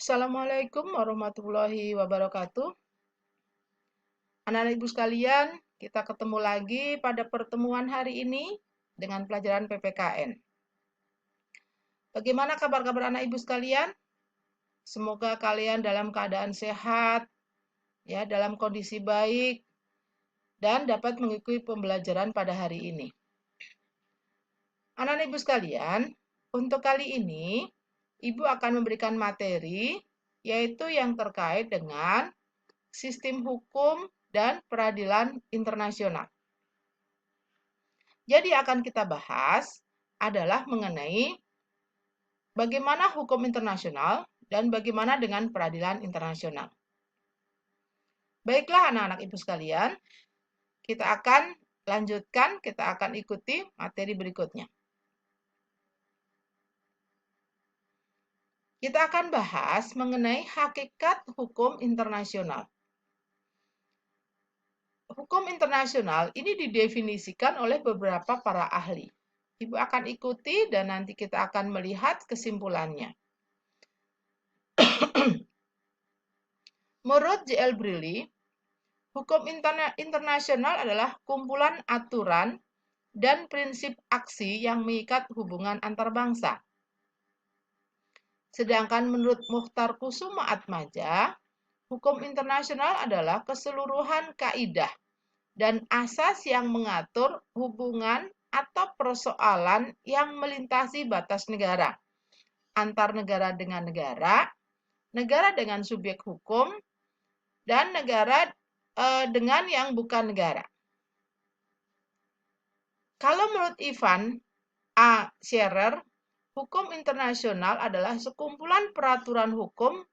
Assalamualaikum warahmatullahi wabarakatuh. Anak-anak ibu sekalian, kita ketemu lagi pada pertemuan hari ini dengan pelajaran PPKN. Bagaimana kabar-kabar anak ibu sekalian? Semoga kalian dalam keadaan sehat, ya, dalam kondisi baik, dan dapat mengikuti pembelajaran pada hari ini. Anak-anak ibu sekalian, untuk kali ini, ibu akan memberikan materi, yaitu yang terkait dengan sistem hukum dan peradilan internasional. Jadi akan kita bahas adalah mengenai bagaimana hukum internasional dan bagaimana dengan peradilan internasional. Baiklah anak-anak ibu sekalian, kita akan lanjutkan, kita akan ikuti materi berikutnya. Kita akan bahas mengenai hakikat hukum internasional. Hukum internasional ini didefinisikan oleh beberapa para ahli. Ibu akan ikuti dan nanti kita akan melihat kesimpulannya. Menurut J.L. Briley, hukum internasional adalah kumpulan aturan dan prinsip aksi yang mengikat hubungan antar bangsa. Sedangkan menurut Mukhtar Kusumaatmadja, hukum internasional adalah keseluruhan kaidah dan asas yang mengatur hubungan atau persoalan yang melintasi batas negara, antar negara dengan negara, negara dengan subjek hukum, dan negara dengan yang bukan negara. Kalau menurut Ivan A. Scherer, hukum internasional adalah sekumpulan peraturan hukum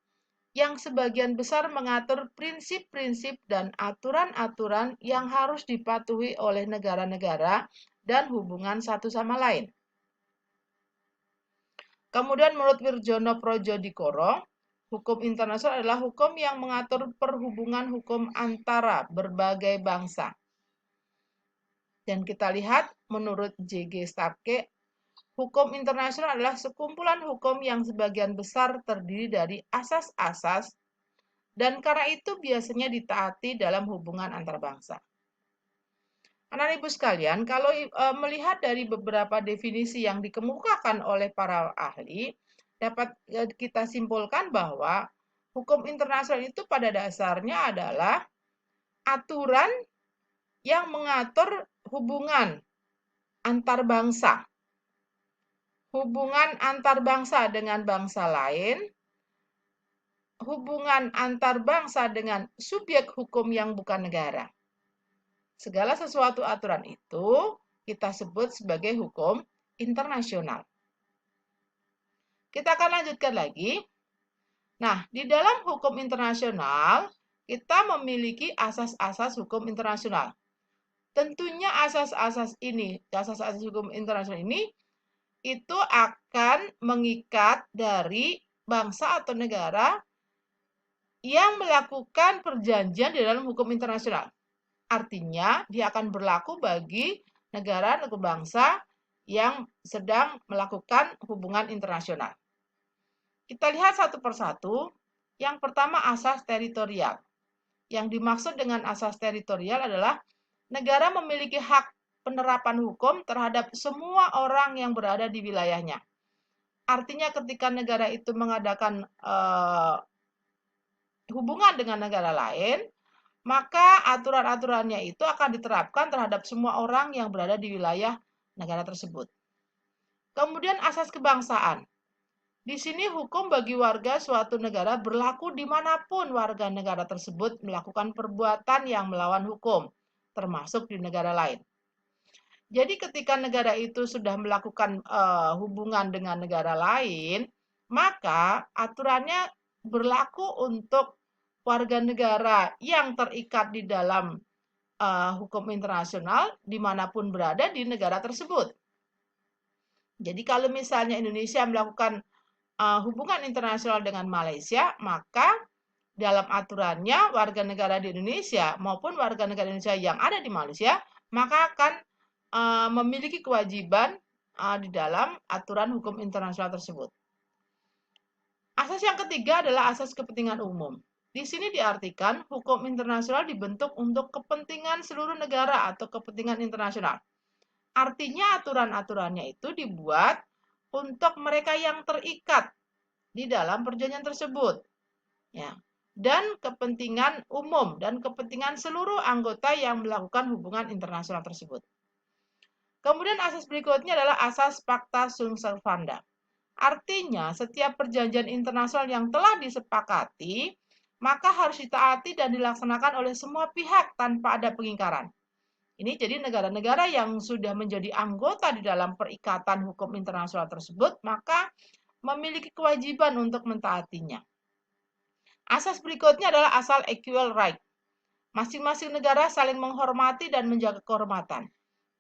yang sebagian besar mengatur prinsip-prinsip dan aturan-aturan yang harus dipatuhi oleh negara-negara dan hubungan satu sama lain. Kemudian menurut Wirjono Projodikoro, hukum internasional adalah hukum yang mengatur perhubungan hukum antara berbagai bangsa. Dan kita lihat menurut J.G. Starke, hukum internasional adalah sekumpulan hukum yang sebagian besar terdiri dari asas-asas dan karena itu biasanya ditaati dalam hubungan antar bangsa. Anak-anak ibu sekalian, kalau melihat dari beberapa definisi yang dikemukakan oleh para ahli, dapat kita simpulkan bahwa hukum internasional itu pada dasarnya adalah aturan yang mengatur hubungan antar bangsa. Hubungan antar bangsa dengan bangsa lain, hubungan antar bangsa dengan subjek hukum yang bukan negara. Segala sesuatu aturan itu kita sebut sebagai hukum internasional. Kita akan lanjutkan lagi. Nah, di dalam hukum internasional, kita memiliki asas-asas hukum internasional. Tentunya asas-asas hukum internasional ini itu akan mengikat dari bangsa atau negara yang melakukan perjanjian di dalam hukum internasional. Artinya, dia akan berlaku bagi negara atau bangsa yang sedang melakukan hubungan internasional. Kita lihat satu persatu. Yang pertama, asas teritorial. Yang dimaksud dengan asas teritorial adalah negara memiliki hak penerapan hukum terhadap semua orang yang berada di wilayahnya. Artinya ketika negara itu mengadakan hubungan dengan negara lain, maka aturan-aturannya itu akan diterapkan terhadap semua orang yang berada di wilayah negara tersebut. Kemudian asas kebangsaan. Di sini hukum bagi warga suatu negara berlaku dimanapun warga negara tersebut melakukan perbuatan yang melawan hukum, termasuk di negara lain. Jadi ketika negara itu sudah melakukan hubungan dengan negara lain, maka aturannya berlaku untuk warga negara yang terikat di dalam hukum internasional dimanapun berada di negara tersebut. Jadi kalau misalnya Indonesia melakukan hubungan internasional dengan Malaysia, maka dalam aturannya warga negara di Indonesia maupun warga negara Indonesia yang ada di Malaysia, maka akan memiliki kewajiban di dalam aturan hukum internasional tersebut. Asas yang ketiga adalah asas kepentingan umum. Di sini diartikan hukum internasional dibentuk untuk kepentingan seluruh negara atau kepentingan internasional. Artinya aturan-aturannya itu dibuat untuk mereka yang terikat di dalam perjanjian tersebut. Ya. Dan kepentingan umum dan kepentingan seluruh anggota yang melakukan hubungan internasional tersebut. Kemudian asas berikutnya adalah asas Pacta Sunt Servanda. Artinya, setiap perjanjian internasional yang telah disepakati, maka harus ditaati dan dilaksanakan oleh semua pihak tanpa ada pengingkaran. Ini jadi negara-negara yang sudah menjadi anggota di dalam perikatan hukum internasional tersebut, maka memiliki kewajiban untuk mentaatinya. Asas berikutnya adalah asal equal right. Masing-masing negara saling menghormati dan menjaga kehormatan.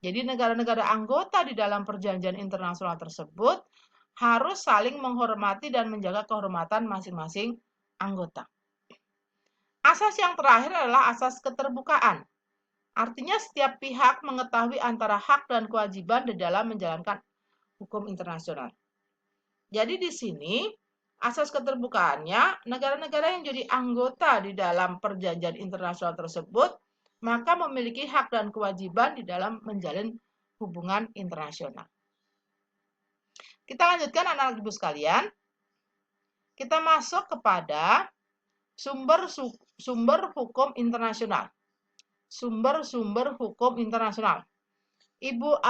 Jadi negara-negara anggota di dalam perjanjian internasional tersebut harus saling menghormati dan menjaga kehormatan masing-masing anggota. Asas yang terakhir adalah asas keterbukaan. Artinya setiap pihak mengetahui antara hak dan kewajiban di dalam menjalankan hukum internasional. Jadi di sini asas keterbukaannya, negara-negara yang jadi anggota di dalam perjanjian internasional tersebut maka memiliki hak dan kewajiban di dalam menjalin hubungan internasional. Kita lanjutkan anak-anak ibu sekalian. Kita masuk kepada sumber hukum internasional. Sumber-sumber hukum internasional. Ibu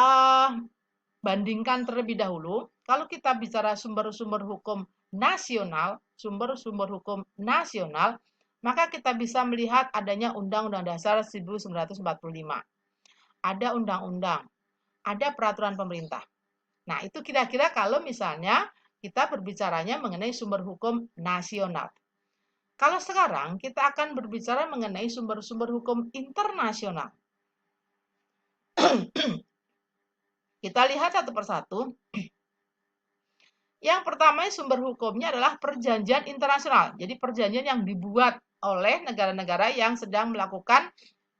bandingkan terlebih dahulu. Kalau kita bicara sumber-sumber hukum nasional, maka kita bisa melihat adanya Undang-Undang Dasar 1945. Ada undang-undang, ada peraturan pemerintah. Nah, itu kira-kira kalau misalnya kita berbicaranya mengenai sumber hukum nasional. Kalau sekarang kita akan berbicara mengenai sumber-sumber hukum internasional. Kita lihat satu persatu. Yang pertama sumber hukumnya adalah perjanjian internasional. Jadi perjanjian yang dibuat oleh negara-negara yang sedang melakukan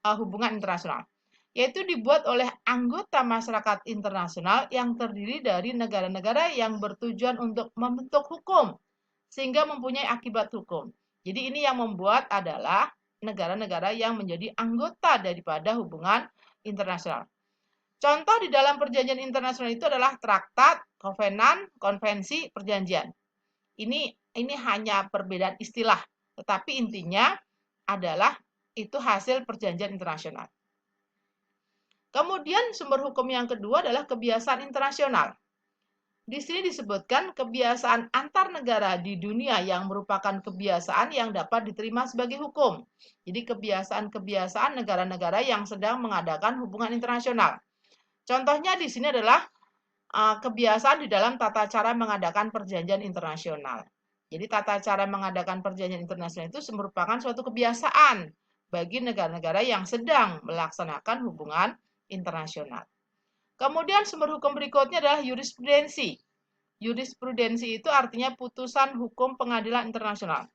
hubungan internasional. Yaitu dibuat oleh anggota masyarakat internasional yang terdiri dari negara-negara yang bertujuan untuk membentuk hukum sehingga mempunyai akibat hukum. Jadi ini yang membuat adalah negara-negara yang menjadi anggota daripada hubungan internasional. Contoh di dalam perjanjian internasional itu adalah traktat, kovenan, konvensi, perjanjian. Ini hanya perbedaan istilah, tetapi intinya adalah itu hasil perjanjian internasional. Kemudian sumber hukum yang kedua adalah kebiasaan internasional. Di sini disebutkan kebiasaan antar negara di dunia yang merupakan kebiasaan yang dapat diterima sebagai hukum. Jadi kebiasaan-kebiasaan negara-negara yang sedang mengadakan hubungan internasional. Contohnya di sini adalah kebiasaan di dalam tata cara mengadakan perjanjian internasional. Jadi tata cara mengadakan perjanjian internasional itu merupakan suatu kebiasaan bagi negara-negara yang sedang melaksanakan hubungan internasional. Kemudian sumber hukum berikutnya adalah jurisprudensi. Jurisprudensi itu artinya putusan hukum pengadilan internasional.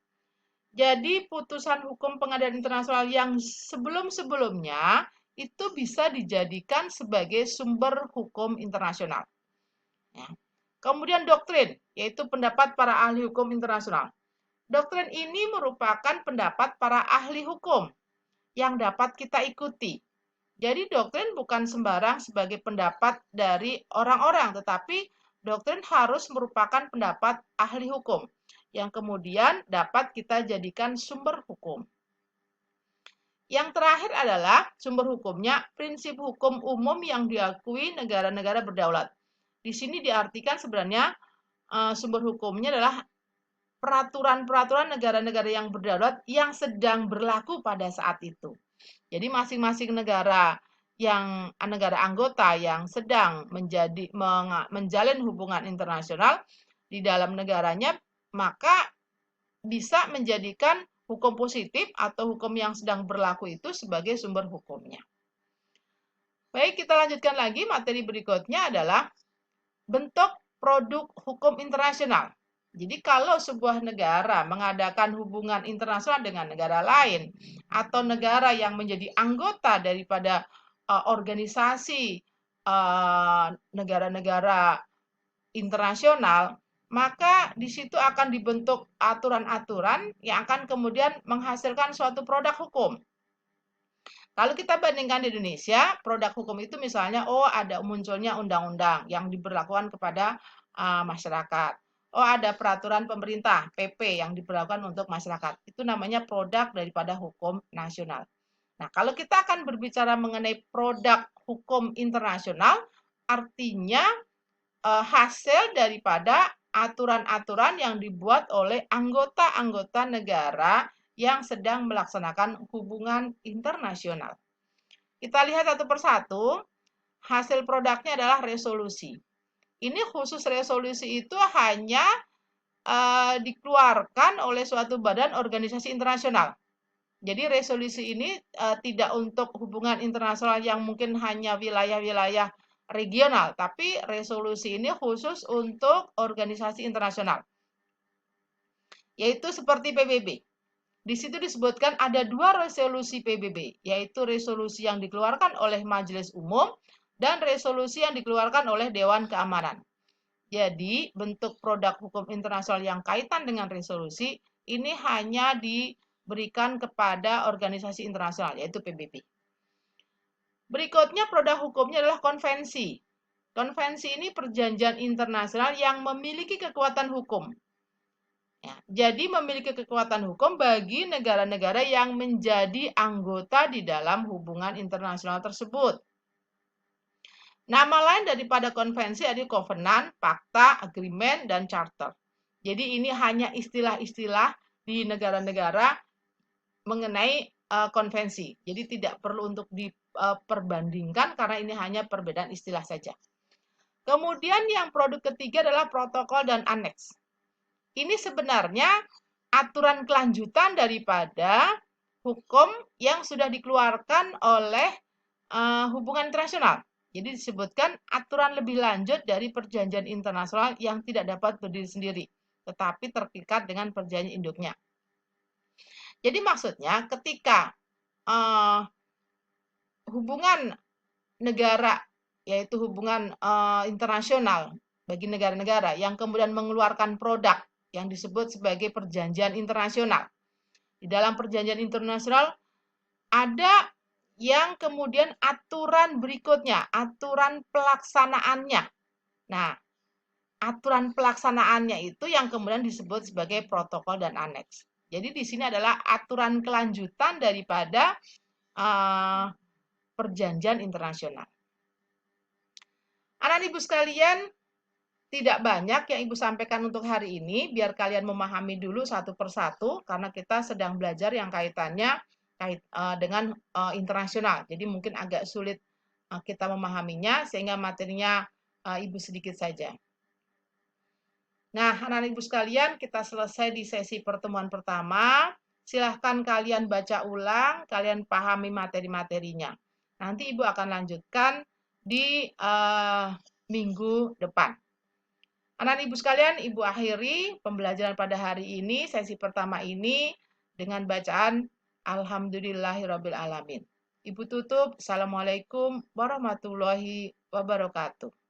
Jadi putusan hukum pengadilan internasional yang sebelum-sebelumnya itu bisa dijadikan sebagai sumber hukum internasional. Ya. Kemudian doktrin, yaitu pendapat para ahli hukum internasional. Doktrin ini merupakan pendapat para ahli hukum yang dapat kita ikuti. Jadi doktrin bukan sembarang sebagai pendapat dari orang-orang, tetapi doktrin harus merupakan pendapat ahli hukum yang kemudian dapat kita jadikan sumber hukum. Yang terakhir adalah sumber hukumnya prinsip hukum umum yang diakui negara-negara berdaulat. Di sini diartikan sebenarnya sumber hukumnya adalah peraturan-peraturan negara-negara yang berdaulat yang sedang berlaku pada saat itu. Jadi masing-masing negara anggota yang sedang menjalin hubungan internasional di dalam negaranya, maka bisa menjadikan hukum positif atau hukum yang sedang berlaku itu sebagai sumber hukumnya. Baik, kita lanjutkan lagi. Materi berikutnya adalah bentuk produk hukum internasional. Jadi kalau sebuah negara mengadakan hubungan internasional dengan negara lain atau negara yang menjadi anggota daripada organisasi negara-negara internasional, maka di situ akan dibentuk aturan-aturan yang akan kemudian menghasilkan suatu produk hukum. Kalau kita bandingkan di Indonesia, produk hukum itu misalnya, oh ada munculnya undang-undang yang diberlakukan kepada masyarakat. Oh ada peraturan pemerintah, PP yang diberlakukan untuk masyarakat. Itu namanya produk daripada hukum nasional. Nah, kalau kita akan berbicara mengenai produk hukum internasional, artinya hasil daripada aturan-aturan yang dibuat oleh anggota-anggota negara yang sedang melaksanakan hubungan internasional. Kita lihat satu persatu, hasil produknya adalah resolusi. Ini khusus resolusi itu hanya dikeluarkan oleh suatu badan organisasi internasional. Jadi resolusi ini tidak untuk hubungan internasional yang mungkin hanya wilayah-wilayah regional, tapi resolusi ini khusus untuk organisasi internasional, yaitu seperti PBB. Di situ disebutkan ada 2 resolusi PBB, yaitu resolusi yang dikeluarkan oleh Majelis Umum dan resolusi yang dikeluarkan oleh Dewan Keamanan. Jadi, bentuk produk hukum internasional yang kaitan dengan resolusi ini hanya diberikan kepada organisasi internasional, yaitu PBB. Berikutnya, produk hukumnya adalah konvensi. Konvensi ini perjanjian internasional yang memiliki kekuatan hukum. Ya, jadi memiliki kekuatan hukum bagi negara-negara yang menjadi anggota di dalam hubungan internasional tersebut. Nama lain daripada konvensi adalah covenant, fakta, agreement, dan charter. Jadi ini hanya istilah-istilah di negara-negara mengenai konvensi. Jadi tidak perlu untuk diperbandingkan karena ini hanya perbedaan istilah saja. Kemudian yang produk ketiga adalah protokol dan aneks. Ini sebenarnya aturan kelanjutan daripada hukum yang sudah dikeluarkan oleh hubungan internasional. Jadi disebutkan aturan lebih lanjut dari perjanjian internasional yang tidak dapat berdiri sendiri, tetapi terikat dengan perjanjian induknya. Jadi maksudnya ketika hubungan negara, yaitu hubungan internasional bagi negara-negara yang kemudian mengeluarkan produk yang disebut sebagai perjanjian internasional. Di dalam perjanjian internasional ada yang kemudian aturan berikutnya, aturan pelaksanaannya. Nah, aturan pelaksanaannya itu yang kemudian disebut sebagai protokol dan aneks. Jadi di sini adalah aturan kelanjutan daripada perjanjian internasional. Anak ibu sekalian, tidak banyak yang ibu sampaikan untuk hari ini, biar kalian memahami dulu satu persatu, karena kita sedang belajar yang kaitannya dengan internasional. Jadi mungkin agak sulit kita memahaminya, sehingga materinya ibu sedikit saja. Nah, anak-anak ibu sekalian, kita selesai di sesi pertemuan pertama. Silahkan kalian baca ulang, kalian pahami materi-materinya. Nanti ibu akan lanjutkan di minggu depan. Anak-anak ibu sekalian, ibu akhiri pembelajaran pada hari ini, sesi pertama ini, dengan bacaan Alhamdulillahirrabbilalamin. Ibu tutup, Assalamualaikum warahmatullahi wabarakatuh.